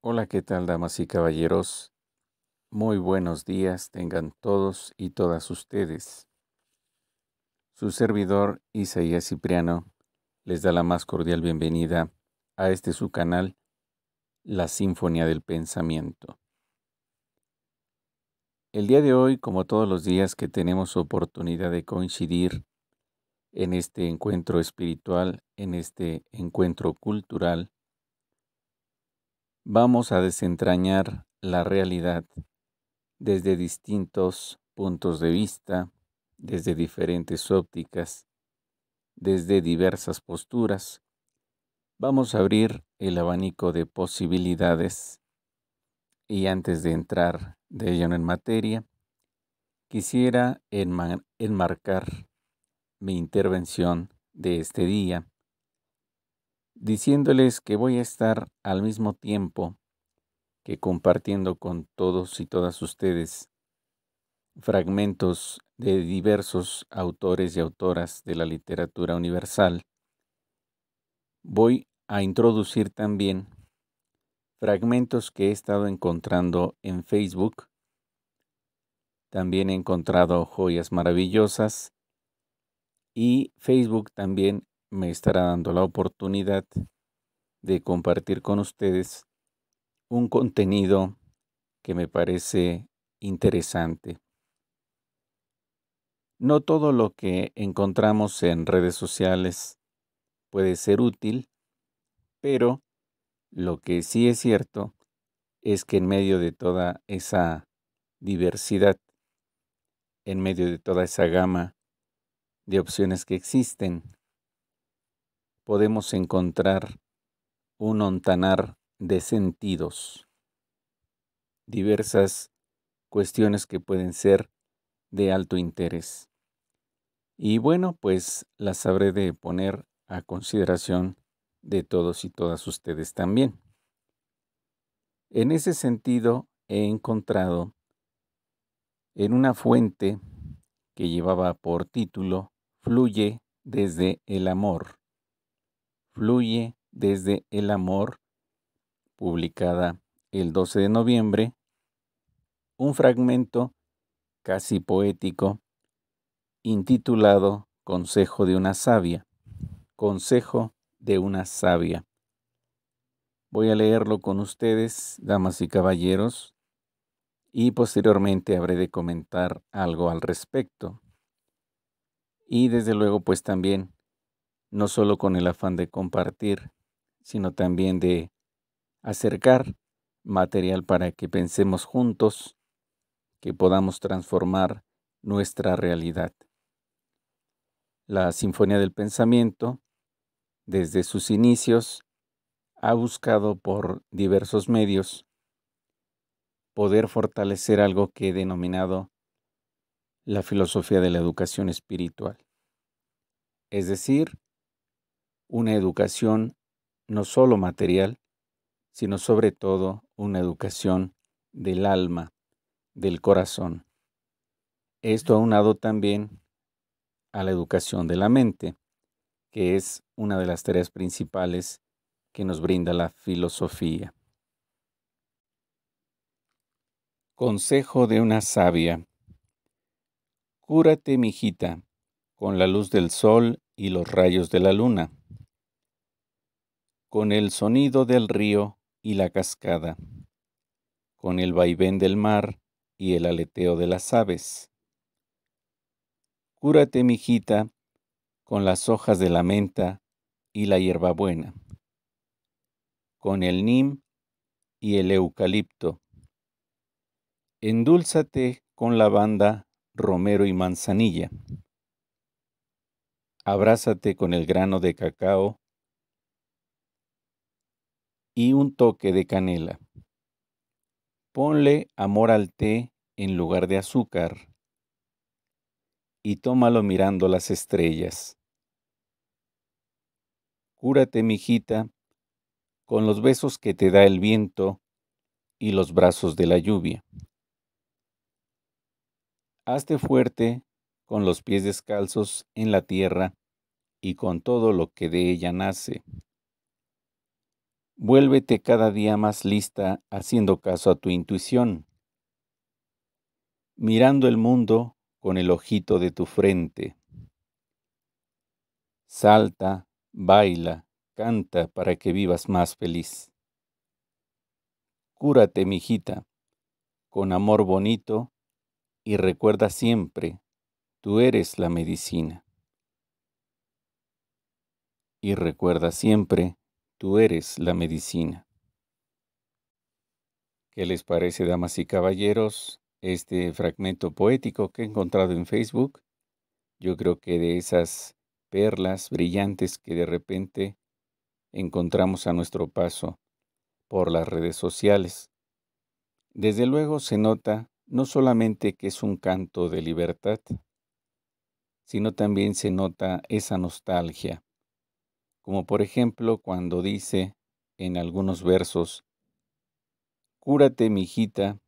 Hola, ¿qué tal, damas y caballeros? Muy buenos días tengan todos y todas ustedes. Su servidor, Isaías Cipriano, les da la más cordial bienvenida a su canal, La Sinfonía del Pensamiento. El día de hoy, como todos los días que tenemos oportunidad de coincidir en este encuentro espiritual, en este encuentro cultural, vamos a desentrañar la realidad desde distintos puntos de vista, desde diferentes ópticas, desde diversas posturas. Vamos a abrir el abanico de posibilidades y antes de entrar de lleno en materia, quisiera enmarcar mi intervención de este día, diciéndoles que voy a estar al mismo tiempo que compartiendo con todos y todas ustedes fragmentos de diversos autores y autoras de la literatura universal. Voy a introducir también fragmentos que he estado encontrando en Facebook. También he encontrado joyas maravillosas y Facebook también me estará dando la oportunidad de compartir con ustedes un contenido que me parece interesante. No todo lo que encontramos en redes sociales puede ser útil, pero lo que sí es cierto es que en medio de toda esa diversidad, en medio de toda esa gama de opciones que existen, podemos encontrar un ontanar de sentidos, diversas cuestiones que pueden ser de alto interés. Y bueno, pues las habré de poner a consideración de todos y todas ustedes también. En ese sentido, he encontrado en una fuente que llevaba por título Fluye desde el amor. Fluye desde el amor, publicada el 12 de noviembre, un fragmento casi poético intitulado Consejo de una sabia. Consejo de una sabia. Voy a leerlo con ustedes, damas y caballeros, y posteriormente habré de comentar algo al respecto. Y desde luego, pues también, no solo con el afán de compartir, sino también de acercar material para que pensemos juntos, que podamos transformar nuestra realidad. La Sinfonía del Pensamiento, desde sus inicios, ha buscado por diversos medios poder fortalecer algo que he denominado la filosofía de la educación espiritual. Es decir, una educación no solo material, sino sobre todo una educación del alma, del corazón. Esto aunado también a la educación de la mente, que es una de las tareas principales que nos brinda la filosofía. Consejo de una sabia. Cúrate, mijita, con la luz del sol y los rayos de la luna, con el sonido del río y la cascada, con el vaivén del mar y el aleteo de las aves. Cúrate, mijita, con las hojas de la menta y la hierbabuena, con el nim y el eucalipto. Endúlzate con lavanda, romero y manzanilla. Abrázate con el grano de cacao y un toque de canela. Ponle amor al té en lugar de azúcar y tómalo mirando las estrellas. Cúrate, mijita, con los besos que te da el viento y los brazos de la lluvia. Hazte fuerte con los pies descalzos en la tierra y con todo lo que de ella nace. Vuélvete cada día más lista haciendo caso a tu intuición, mirando el mundo con el ojito de tu frente. Salta, baila, canta para que vivas más feliz. Cúrate, mijita, con amor bonito y recuerda siempre, tú eres la medicina. Y recuerda siempre, tú eres la medicina. ¿Qué les parece, damas y caballeros, este fragmento poético que he encontrado en Facebook? Yo creo que de esas perlas brillantes que de repente encontramos a nuestro paso por las redes sociales. Desde luego se nota no solamente que es un canto de libertad, sino también se nota esa nostalgia, como por ejemplo cuando dice en algunos versos: cúrate, mijita,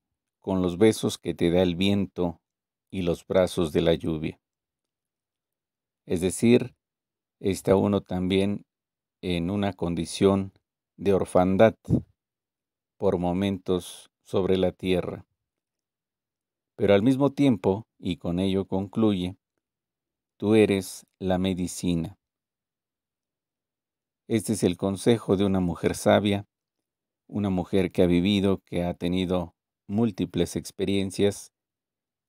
con los besos que te da el viento y los brazos de la lluvia. Es decir, está uno también en una condición de orfandad por momentos sobre la tierra. Pero al mismo tiempo, y con ello concluye, tú eres la medicina. Este es el consejo de una mujer sabia, una mujer que ha vivido, que ha tenido múltiples experiencias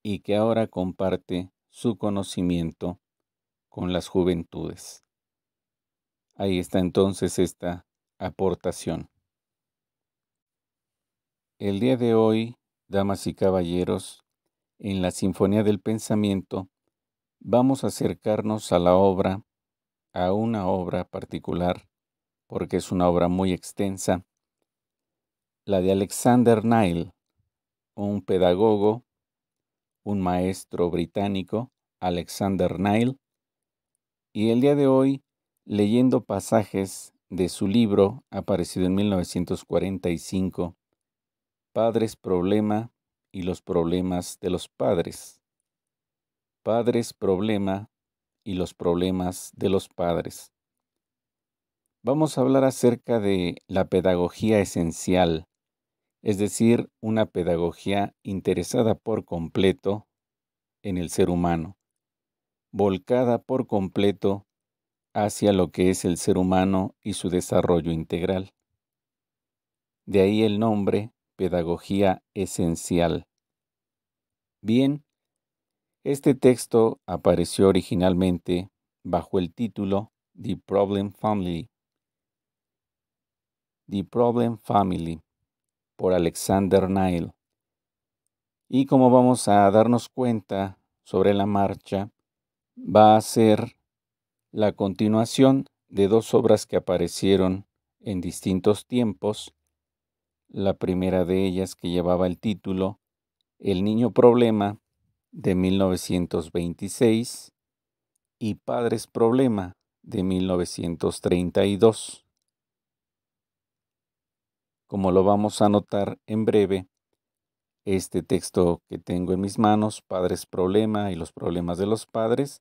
y que ahora comparte su conocimiento con las juventudes. Ahí está entonces esta aportación. El día de hoy, damas y caballeros, en la Sinfonía del Pensamiento, vamos a acercarnos a una obra particular, porque es una obra muy extensa, la de Alexander Nile, un pedagogo, un maestro británico, Alexander Nile, y el día de hoy, leyendo pasajes de su libro, aparecido en 1945, Padres Problema y los problemas de los padres. Padres Problema y los problemas de los padres. Vamos a hablar acerca de la pedagogía esencial, es decir, una pedagogía interesada por completo en el ser humano, volcada por completo hacia lo que es el ser humano y su desarrollo integral. De ahí el nombre, pedagogía esencial. Bien, este texto apareció originalmente bajo el título The Problem Family. The Problem Family, por Alexander Nile. Y como vamos a darnos cuenta sobre la marcha, va a ser la continuación de dos obras que aparecieron en distintos tiempos. La primera de ellas, que llevaba el título El Niño Problema, de 1926, y Padres Problema, de 1932. Como lo vamos a notar en breve, este texto que tengo en mis manos, Padres Problema y los problemas de los padres,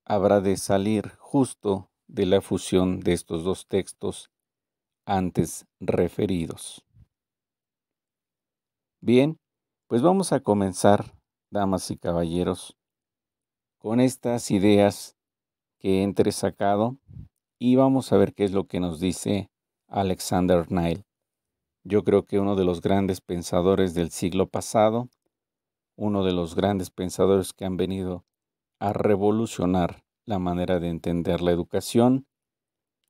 habrá de salir justo de la fusión de estos dos textos antes referidos. Bien, pues vamos a comenzar, damas y caballeros, con estas ideas que he entresacado y vamos a ver qué es lo que nos dice Alexander Nile. Yo creo que uno de los grandes pensadores del siglo pasado, uno de los grandes pensadores que han venido a revolucionar la manera de entender la educación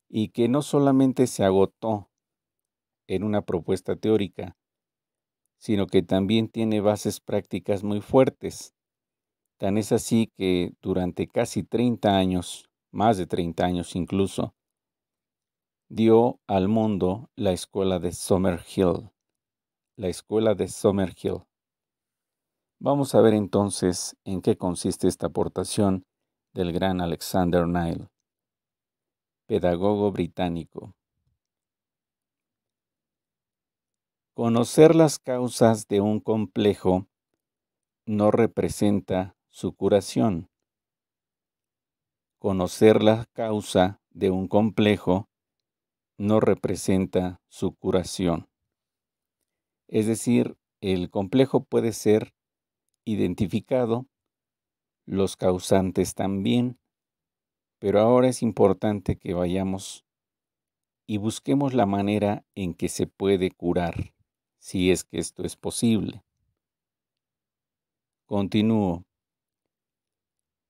y que no solamente se agotó en una propuesta teórica, sino que también tiene bases prácticas muy fuertes. Tan es así que durante casi 30 años, más de 30 años incluso, dio al mundo la escuela de Summerhill. La escuela de Summerhill. Vamos a ver entonces en qué consiste esta aportación del gran Alexander Nile, pedagogo británico. Conocer las causas de un complejo no representa su curación. Conocer la causa de un complejo no representa su curación. Es decir, el complejo puede ser identificado, los causantes también, pero ahora es importante que vayamos y busquemos la manera en que se puede curar, si es que esto es posible. Continúo.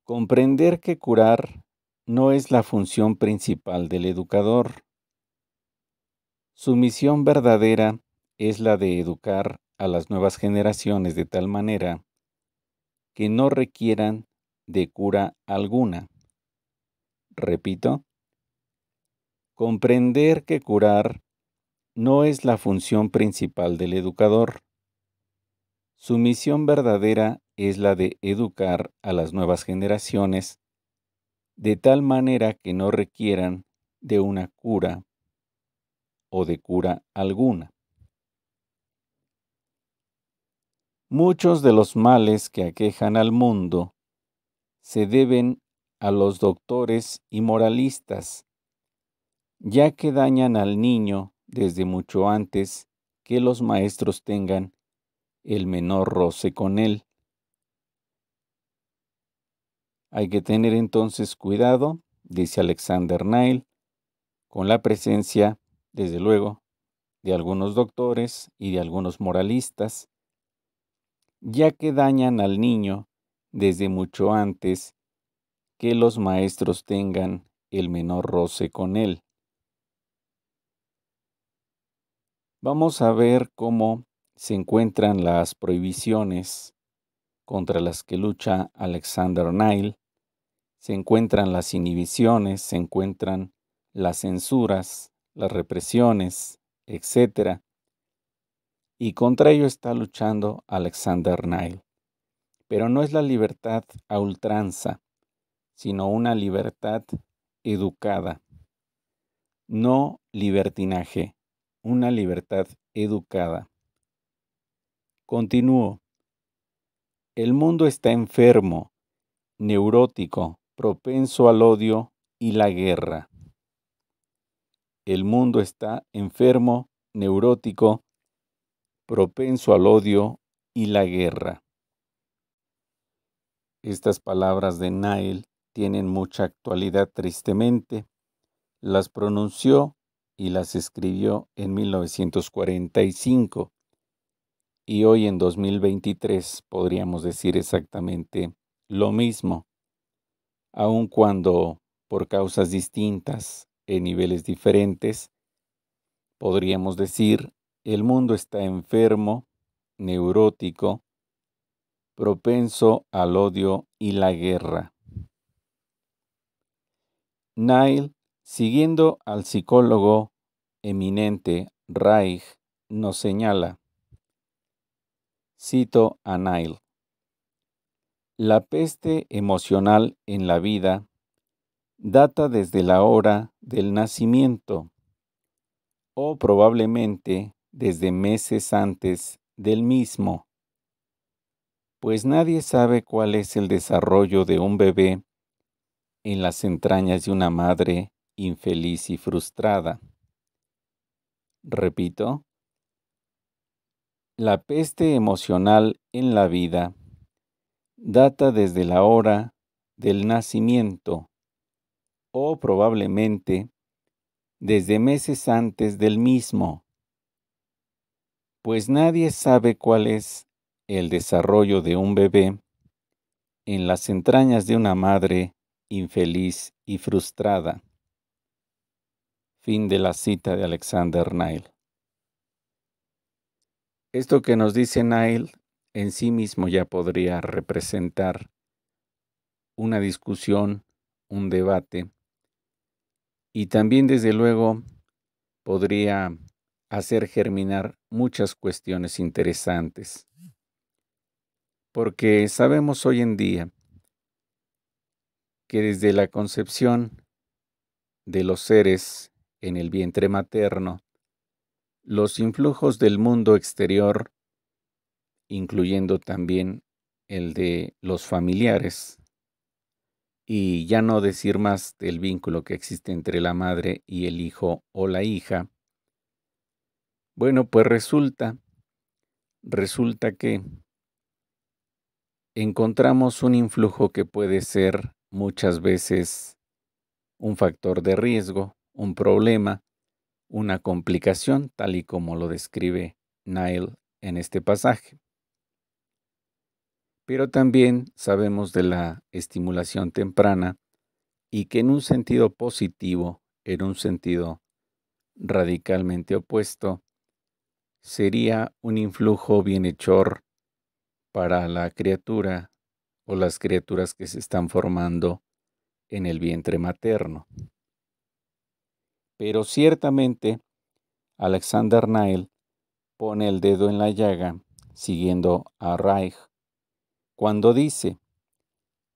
Comprender que curar no es la función principal del educador. Su misión verdadera es la de educar a las nuevas generaciones de tal manera que no requieran de cura alguna. Repito, comprender que curar no es la función principal del educador. Su misión verdadera es la de educar a las nuevas generaciones de tal manera que no requieran de una cura o de cura alguna. Muchos de los males que aquejan al mundo se deben a los doctores y moralistas, ya que dañan al niño desde mucho antes que los maestros tengan el menor roce con él. Hay que tener entonces cuidado, dice Alexander Neil, con la presencia, desde luego, de algunos doctores y de algunos moralistas, ya que dañan al niño desde mucho antes que los maestros tengan el menor roce con él. Vamos a ver cómo se encuentran las prohibiciones contra las que lucha Alexander Neil, se encuentran las inhibiciones, se encuentran las censuras, las represiones, etc. Y contra ello está luchando Alexander Neil. Pero no es la libertad a ultranza, sino una libertad educada. No libertinaje, una libertad educada. Continúo. El mundo está enfermo, neurótico, propenso al odio y la guerra. El mundo está enfermo, neurótico, propenso al odio y la guerra. Estas palabras de Neil tienen mucha actualidad tristemente. Las pronunció y las escribió en 1945 y hoy en 2023 podríamos decir exactamente lo mismo, aun cuando por causas distintas, en niveles diferentes, podríamos decir el mundo está enfermo, neurótico, propenso al odio y la guerra. Neil, siguiendo al psicólogo eminente Reich, nos señala, cito a Neil, la peste emocional en la vida data desde la hora del nacimiento o probablemente desde meses antes del mismo, pues nadie sabe cuál es el desarrollo de un bebé en las entrañas de una madre infeliz y frustrada. Repito, la peste emocional en la vida data desde la hora del nacimiento o probablemente desde meses antes del mismo, pues nadie sabe cuál es el desarrollo de un bebé en las entrañas de una madre infeliz y frustrada. Fin de la cita de Alexander Neil. Esto que nos dice Neil en sí mismo ya podría representar una discusión, un debate, y también desde luego podría hacer germinar muchas cuestiones interesantes. Porque sabemos hoy en día que desde la concepción de los seres en el vientre materno, los influjos del mundo exterior, incluyendo también el de los familiares y ya no decir más del vínculo que existe entre la madre y el hijo o la hija, bueno, pues resulta que encontramos un influjo que puede ser muchas veces un factor de riesgo, un problema, una complicación, tal y como lo describe Nile en este pasaje. Pero también sabemos de la estimulación temprana y que en un sentido positivo, en un sentido radicalmente opuesto, sería un influjo bienhechor para la criatura o las criaturas que se están formando en el vientre materno. Pero ciertamente Alexander Nile pone el dedo en la llaga, siguiendo a Reich, cuando dice: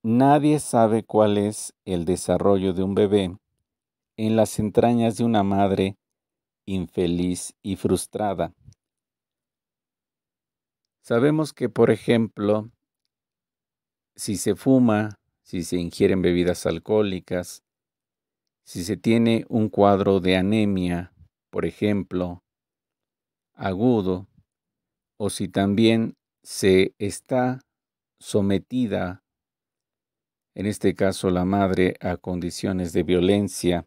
nadie sabe cuál es el desarrollo de un bebé en las entrañas de una madre infeliz y frustrada. Sabemos que, por ejemplo, si se fuma, si se ingieren bebidas alcohólicas, si se tiene un cuadro de anemia, por ejemplo, agudo, o si también se está sometida, en este caso la madre, a condiciones de violencia,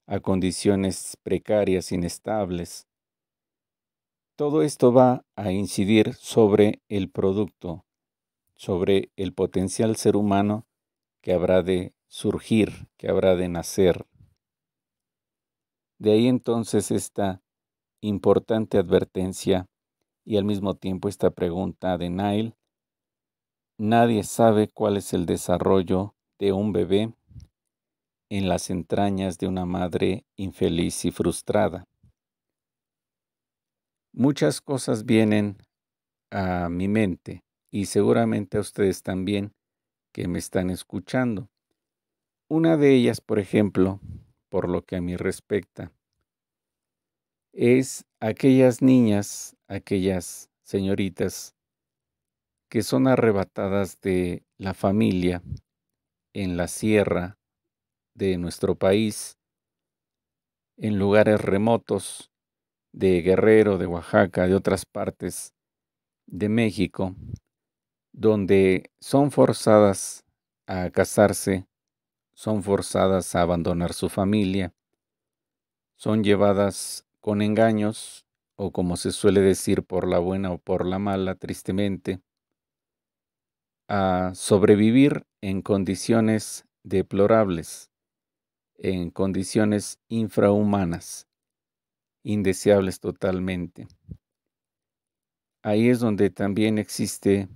a condiciones precarias, inestables, todo esto va a incidir sobre el producto, sobre el potencial ser humano que habrá de surgir, que habrá de nacer. De ahí entonces esta importante advertencia y al mismo tiempo esta pregunta de Nile: nadie sabe cuál es el desarrollo de un bebé en las entrañas de una madre infeliz y frustrada. Muchas cosas vienen a mi mente y seguramente a ustedes también que me están escuchando. Una de ellas, por ejemplo, por lo que a mí respecta, es aquellas niñas, aquellas señoritas que son arrebatadas de la familia en la sierra de nuestro país, en lugares remotos de Guerrero, de Oaxaca, de otras partes de México, donde son forzadas a casarse, son forzadas a abandonar su familia, son llevadas con engaños o, como se suele decir, por la buena o por la mala, tristemente, a sobrevivir en condiciones deplorables, en condiciones infrahumanas, indeseables totalmente. Ahí es donde también existe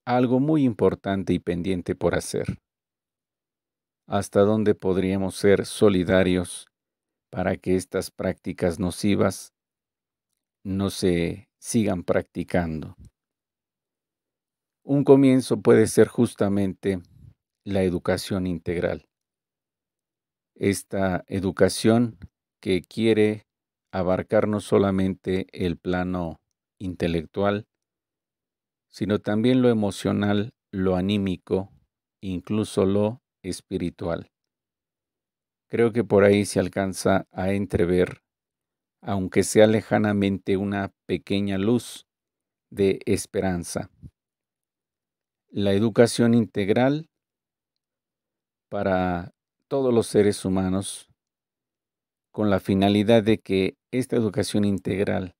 algo muy importante y pendiente por hacer. ¿Hasta dónde podríamos ser solidarios para que estas prácticas nocivas no se sigan practicando? Un comienzo puede ser justamente la educación integral. Esta educación que quiere abarcar no solamente el plano intelectual, sino también lo emocional, lo anímico, incluso lo espiritual. Creo que por ahí se alcanza a entrever, aunque sea lejanamente, una pequeña luz de esperanza. La educación integral para todos los seres humanos, con la finalidad de que esta educación integral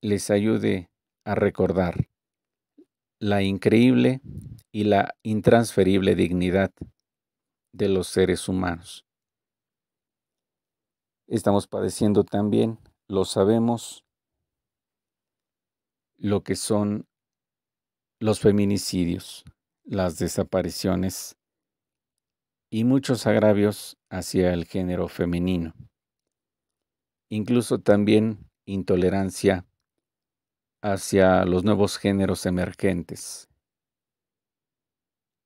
les ayude a recordar la increíble y la intransferible dignidad de los seres humanos. Estamos padeciendo también, lo sabemos, lo que son los feminicidios, las desapariciones y muchos agravios hacia el género femenino. Incluso también intolerancia hacia los nuevos géneros emergentes.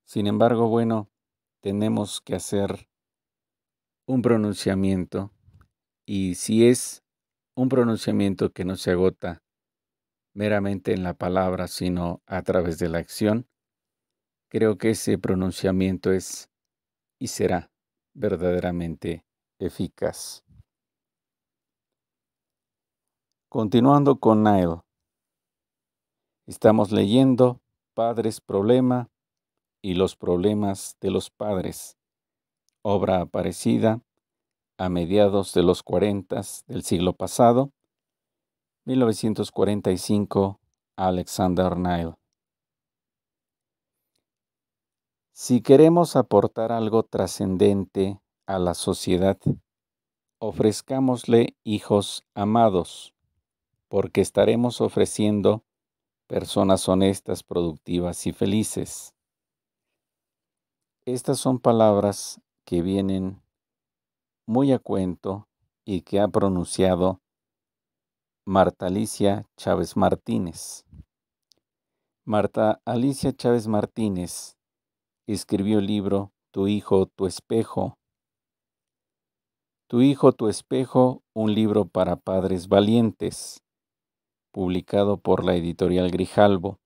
Sin embargo, bueno, tenemos que hacer un pronunciamiento, y si es un pronunciamiento que no se agota meramente en la palabra, sino a través de la acción, Creo que ese pronunciamiento es y será verdaderamente eficaz. Continuando con Nail, estamos leyendo Padres Problema y los problemas de los padres, obra aparecida a mediados de los 40 del siglo pasado, 1945, Alexander Nail. Si queremos aportar algo trascendente a la sociedad, ofrezcámosle hijos amados, porque estaremos ofreciendo personas honestas, productivas y felices. Estas son palabras que vienen muy a cuento y que ha pronunciado Marta Alicia Chávez Martínez. Marta Alicia Chávez Martínez escribió el libro Tu hijo, tu espejo. Tu hijo, tu espejo, un libro para padres valientes, publicado por la editorial Grijalbo.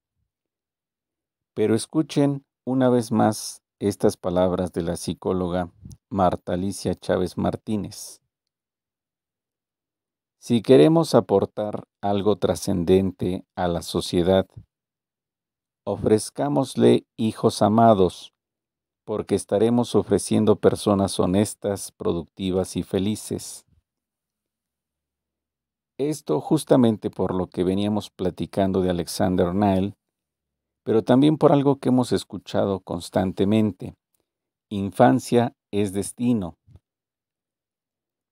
Pero escuchen una vez más estas palabras de la psicóloga Marta Alicia Chávez Martínez. Si queremos aportar algo trascendente a la sociedad, ofrezcámosle hijos amados, porque estaremos ofreciendo personas honestas, productivas y felices. Esto justamente por lo que veníamos platicando de Alexander Nail, pero también por algo que hemos escuchado constantemente. Infancia es destino.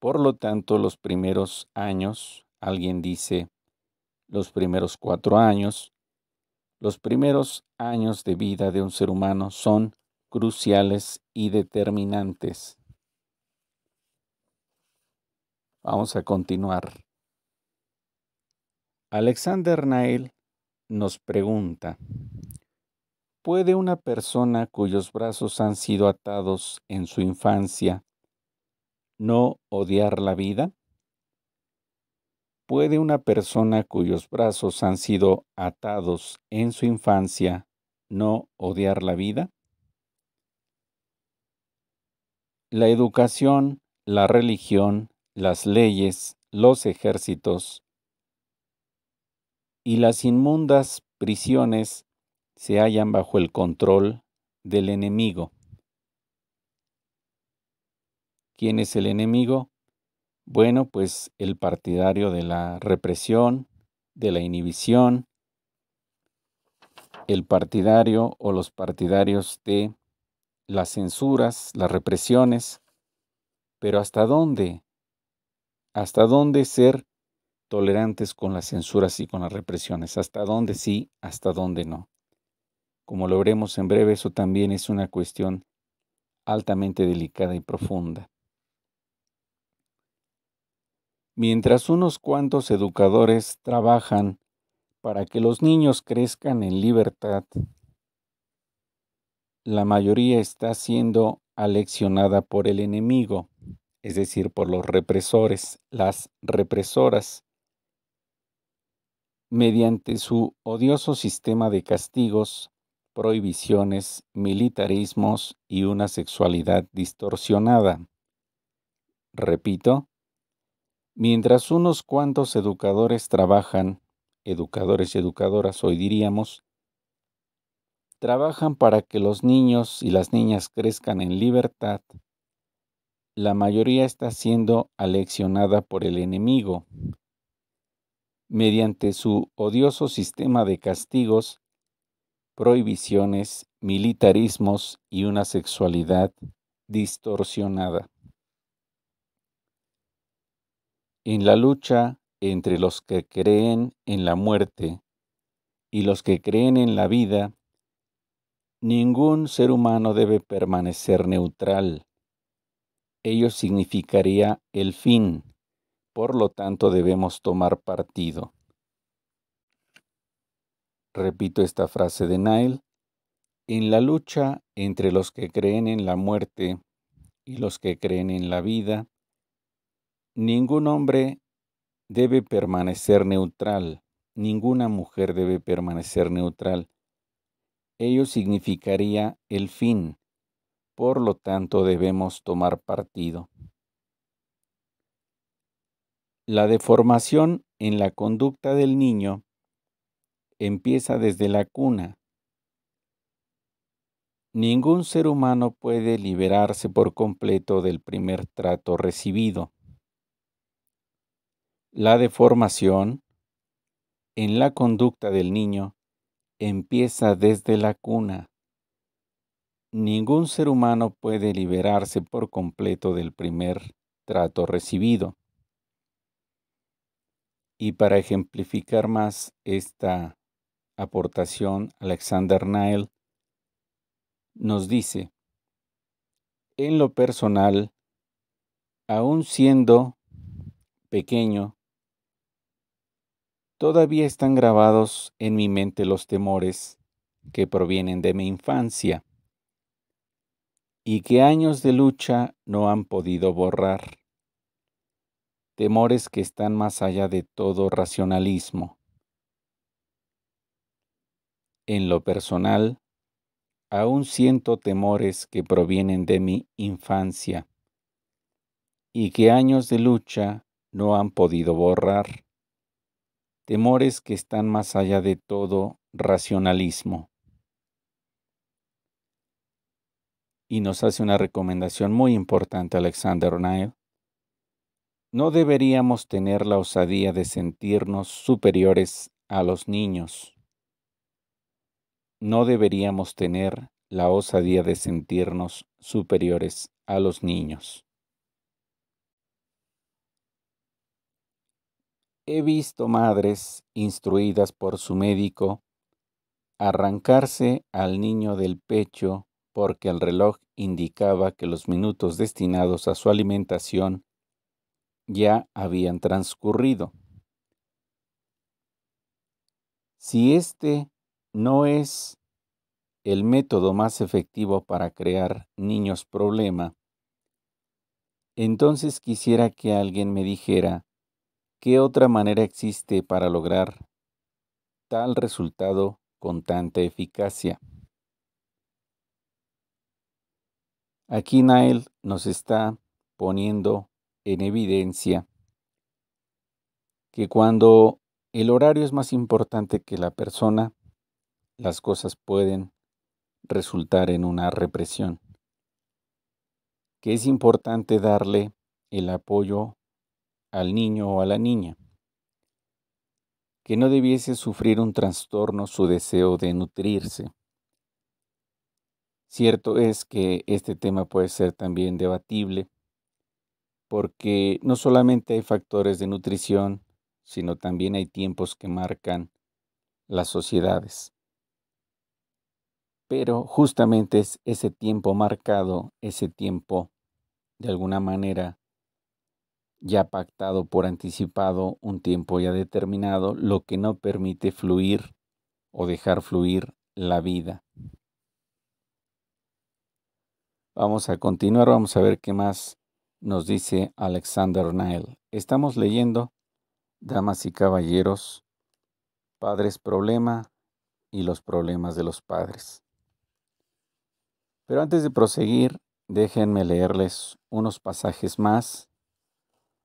Por lo tanto, los primeros años, alguien dice, los primeros 4 años, los primeros años de vida de un ser humano son cruciales y determinantes. Vamos a continuar. Alexander Nail nos pregunta, ¿puede una persona cuyos brazos han sido atados en su infancia no odiar la vida? ¿Puede una persona cuyos brazos han sido atados en su infancia no odiar la vida? La educación, la religión, las leyes, los ejércitos y las inmundas prisiones se hallan bajo el control del enemigo. ¿Quién es el enemigo? Bueno, pues el partidario de la represión, de la inhibición, el partidario o los partidarios de las censuras, las represiones, pero ¿hasta dónde? ¿Hasta dónde ser tolerantes con las censuras y con las represiones? ¿Hasta dónde sí, hasta dónde no? Como lo veremos en breve, eso también es una cuestión altamente delicada y profunda. Mientras unos cuantos educadores trabajan para que los niños crezcan en libertad, la mayoría está siendo aleccionada por el enemigo, es decir, por los represores, las represoras, mediante su odioso sistema de castigos, prohibiciones, militarismos y una sexualidad distorsionada. Repito, mientras unos cuantos educadores trabajan, educadores y educadoras hoy diríamos, trabajan para que los niños y las niñas crezcan en libertad, la mayoría está siendo aleccionada por el enemigo, mediante su odioso sistema de castigos, prohibiciones, militarismos y una sexualidad distorsionada. En la lucha entre los que creen en la muerte y los que creen en la vida, ningún ser humano debe permanecer neutral. Ello significaría el fin, por lo tanto debemos tomar partido. Repito esta frase de Nail. En la lucha entre los que creen en la muerte y los que creen en la vida, ningún hombre debe permanecer neutral, ninguna mujer debe permanecer neutral. ello significaría el fin. Por lo tanto, debemos tomar partido. La deformación en la conducta del niño empieza desde la cuna. Ningún ser humano puede liberarse por completo del primer trato recibido. La deformación en la conducta del niño empieza desde la cuna. Ningún ser humano puede liberarse por completo del primer trato recibido. Y para ejemplificar más esta aportación, Alexander Nile nos dice: en lo personal, aun siendo pequeño, todavía están grabados en mi mente los temores que provienen de mi infancia y que años de lucha no han podido borrar. Temores que están más allá de todo racionalismo. En lo personal, aún siento temores que provienen de mi infancia y que años de lucha no han podido borrar. Temores que están más allá de todo racionalismo. Y nos hace una recomendación muy importante Alexander Nile. No deberíamos tener la osadía de sentirnos superiores a los niños. No deberíamos tener la osadía de sentirnos superiores a los niños. He visto madres instruidas por su médico arrancarse al niño del pecho porque el reloj indicaba que los minutos destinados a su alimentación ya habían transcurrido. Si este no es el método más efectivo para crear niños problema, entonces quisiera que alguien me dijera qué otra manera existe para lograr tal resultado con tanta eficacia. Aquí Nile nos está poniendo en evidencia que cuando el horario es más importante que la persona, las cosas pueden resultar en una represión. Que es importante darle el apoyo al niño o a la niña. Que no debiese sufrir un trastorno su deseo de nutrirse. Cierto es que este tema puede ser también debatible, porque no solamente hay factores de nutrición, sino también hay tiempos que marcan las sociedades. Pero justamente es ese tiempo marcado, ese tiempo de alguna manera ya pactado por anticipado, un tiempo ya determinado, lo que no permite fluir o dejar fluir la vida. Vamos a continuar, vamos a ver qué más nos dice Alexander Nile. Estamos leyendo, damas y caballeros, Padres Problema y los problemas de los padres. Pero antes de proseguir, déjenme leerles unos pasajes más,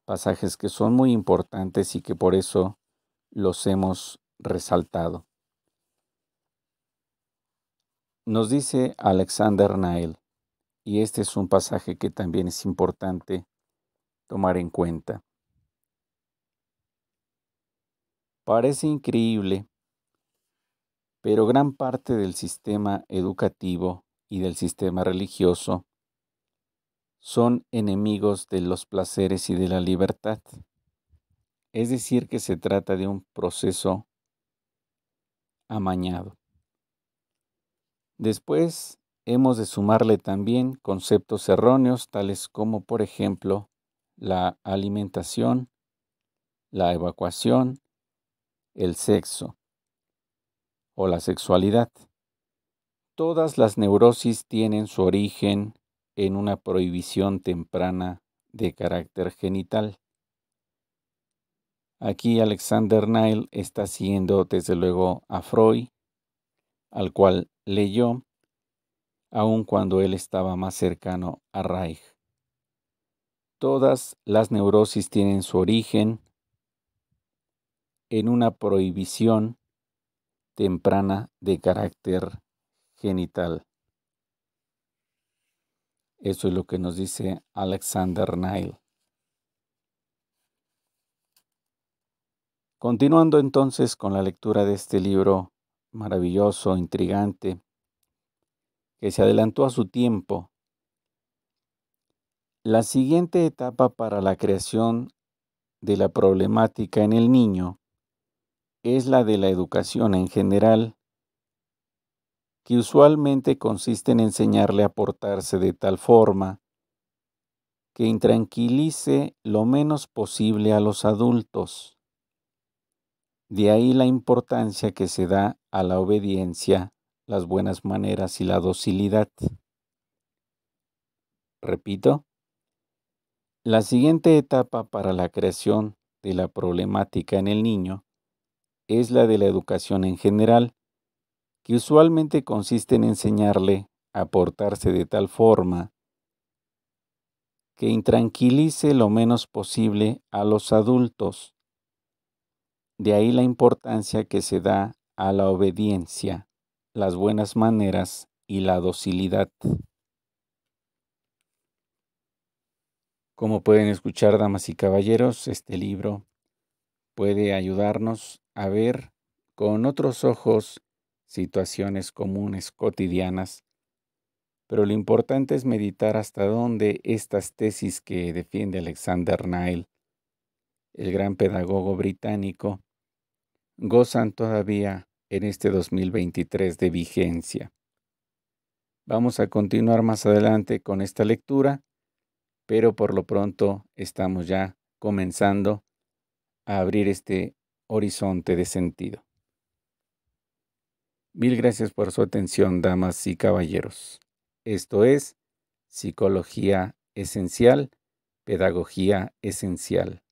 pasajes que son muy importantes y que por eso los hemos resaltado. Nos dice Alexander Nile, y este es un pasaje que también es importante tomar en cuenta. Parece increíble, pero gran parte del sistema educativo y del sistema religioso son enemigos de los placeres y de la libertad. Es decir, que se trata de un proceso amañado. Después, hemos de sumarle también conceptos erróneos, tales como, por ejemplo, la alimentación, la evacuación, el sexo o la sexualidad. Todas las neurosis tienen su origen en una prohibición temprana de carácter genital. Aquí Alexander Nile está siguiendo desde luego a Freud, al cual leyó aun cuando él estaba más cercano a Reich. Todas las neurosis tienen su origen en una prohibición temprana de carácter genital. Eso es lo que nos dice Alexander Neil. Continuando entonces con la lectura de este libro maravilloso, intrigante, que se adelantó a su tiempo, la siguiente etapa para la creación de la problemática en el niño es la de la educación en general, que usualmente consiste en enseñarle a portarse de tal forma que intranquilice lo menos posible a los adultos. De ahí la importancia que se da a la obediencia, las buenas maneras y la docilidad. Repito, la siguiente etapa para la creación de la problemática en el niño es la de la educación en general, que usualmente consiste en enseñarle a portarse de tal forma que intranquilice lo menos posible a los adultos. De ahí la importancia que se da a la obediencia, las buenas maneras y la docilidad. Como pueden escuchar, damas y caballeros, este libro puede ayudarnos a ver con otros ojos situaciones comunes, cotidianas, pero lo importante es meditar hasta dónde estas tesis que defiende Alexander Neil, el gran pedagogo británico, gozan todavía en este 2023 de vigencia. Vamos a continuar más adelante con esta lectura, pero por lo pronto estamos ya comenzando a abrir este horizonte de sentido. Mil gracias por su atención, damas y caballeros. Esto es Psicología Esencial, Pedagogía Esencial.